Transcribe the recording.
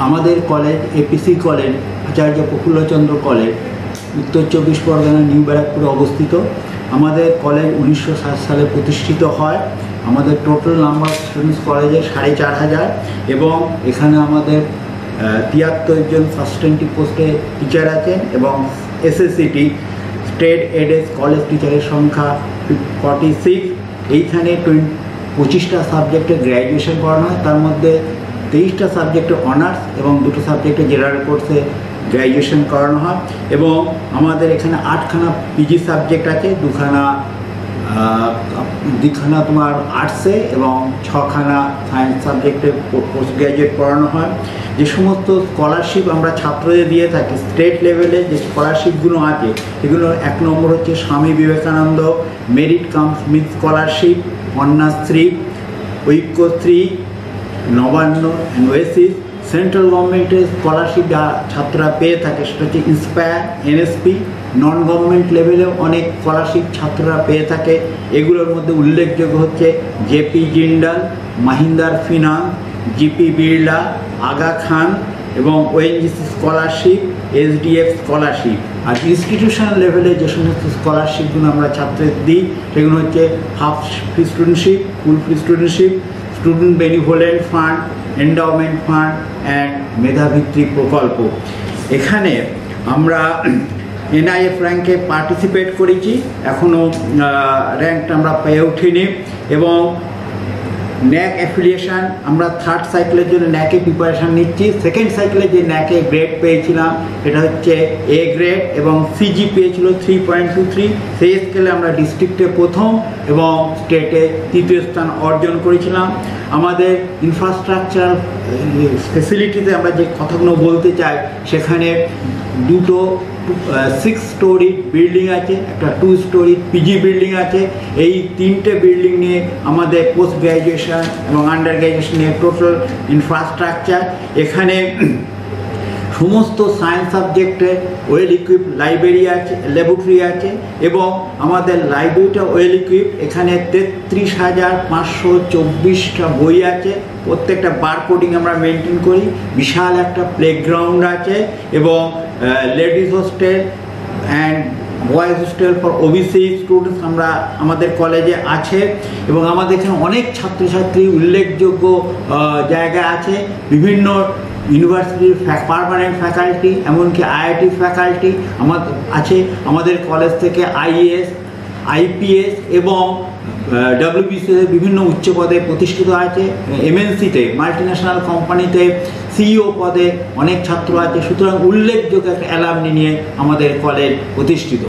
আমাদের college APC college আচার্য Prafulla Chandra college উত্তর 24 Pargana new ব্যারাকপুরে অবস্থিত। আমাদের কলেজ 1960 সালে প্রতিষ্ঠিত হয়। আমাদের টোটাল নাম্বার স্টুডেন্টস কলেজে 4500 এবং এখানে আমাদের 73 জন সাবস্টেন্টিভ পোস্টে টিচার আছেন এবং এসএসসিটি স্টেট এডেড কলেজ টিচারের সংখ্যা 46। এইখানে 25টা সাবজেক্টে গ্র্যাজুয়েশন করানো হয়, তার মধ্যে 23টা সাবজেক্টে অনার্স এবং 2টো সাবজেক্টে জেনারেল কোর্সে গ্র্যাজুয়েশন করানো হয়। এবং আমাদের এখানে 8খানা পিজি সাবজেক্ট আছে, দুখানা তোমার আর্টসে এবং 6খানা সায়েন্স সাবজেক্টে পোস্ট গ্র্যাজুয়েট পড়ানো হয়। যে সমস্ত স্কলারশিপ আমরা ছাত্রদের দিয়ে থাকি স্টেট লেভেলে, যে স্কলারশিপগুলো আছে এগুলো 1 নম্বর হচ্ছে স্বামী বিবেকানন্দ মেরিট কাম স্মিথ scholarship, Kanyashree, Aikyashree, Nabanna and Oasis. Central গভর্নমেন্টের স্কলারশিপ যা ছাত্ররা পেয়ে থাকে সেটা হচ্ছে ইন্সপায়ার, এনএসপি। নন গভর্নমেন্ট লেভেলেও অনেক স্কলারশিপ ছাত্ররা পেয়ে থাকে। এগুলোর মধ্যে উল্লেখযোগ্য হচ্ছে JP Jindal, Mahindra finance, GP Birla, Aga Khan এবং ওএনজিসি স্কলারশিপ, এসডিএফ স্কলারশিপ। আর ইনস্টিটিউশনাল লেভেলে যে সমস্ত স্কলারশিপগুলো আমরা ছাত্রদের দিই সেগুলো হচ্ছে half free studentship, full free studentship, student benevolent fund, endowment fund and মেধাভিত্তিক প্রকল্প। এখানে আমরা এনআইএফ র্যাঙ্কে পার্টিসিপেট করেছি, এখনও র্যাঙ্কটা আমরা পেয়ে উঠিনি। এবং ন্যাক অ্যাফিলিয়েশান আমরা 3rd সাইকেলের জন্য ন্যাকে প্রিপারেশান নিচ্ছি। 2nd সাইকেলে যে ন্যাকে গ্রেড পেয়েছিলাম এটা হচ্ছে এ গ্রেড এবং সিজি পেয়েছিল 3.23। সেই স্কেলে আমরা ডিস্ট্রিক্টে প্রথম এবং স্টেটে 3য় স্থান অর্জন করেছিলাম। আমাদের ইনফ্রাস্ট্রাকচার ফেসিলিটিতে আমরা যে কথাগুলো বলতে চাই, সেখানে 2টো 6 স্টোরি বিল্ডিং আছে, একটা 2 স্টোরি পিজি বিল্ডিং আছে। এই 3টে বিল্ডিং নিয়ে আমাদের পোস্ট গ্র্যাজুয়েশন এবং আন্ডার গ্র্যাজুয়েশন নিয়ে টোটাল ইনফ্রাস্ট্রাকচার। এখানে সমস্ত সায়েন্স সাবজেক্টে ওয়েল ইকুইপ লাইব্রেরি আছে, ল্যাবরেটরি আছে এবং আমাদের লাইব্রেরিটা ওয়েল ইকুইপ। এখানে 33,524টা বই আছে, প্রত্যেকটা বারকোডিং আমরা মেনটেন করি। বিশাল একটা প্লেগ্রাউন্ড আছে এবং ladies hostel and boys hostel for OBC students আমাদের কলেজে আছে। এবং আমাদের এখানে অনেক ছাত্রছাত্রী উল্লেখযোগ্য জায়গা আছে, বিভিন্ন ইউনিভার্সিটির পার্মানেন্ট ফ্যাকাল্টি, এমনকি আইআইটি ফ্যাকাল্টি আমাদের আছে। আমাদের কলেজ থেকে আইএএস, আইপিএস এবং ডব্লিউবিসিএস বিভিন্ন উচ্চ পদে প্রতিষ্ঠিত আছে। এমএনসিতে মাল্টিন্যাশনাল কোম্পানিতে সিইও পদে অনেক ছাত্র আছে। সুতরাং উল্লেখযোগ্য একটা অ্যালামনি নিয়ে আমাদের কলেজ প্রতিষ্ঠিত।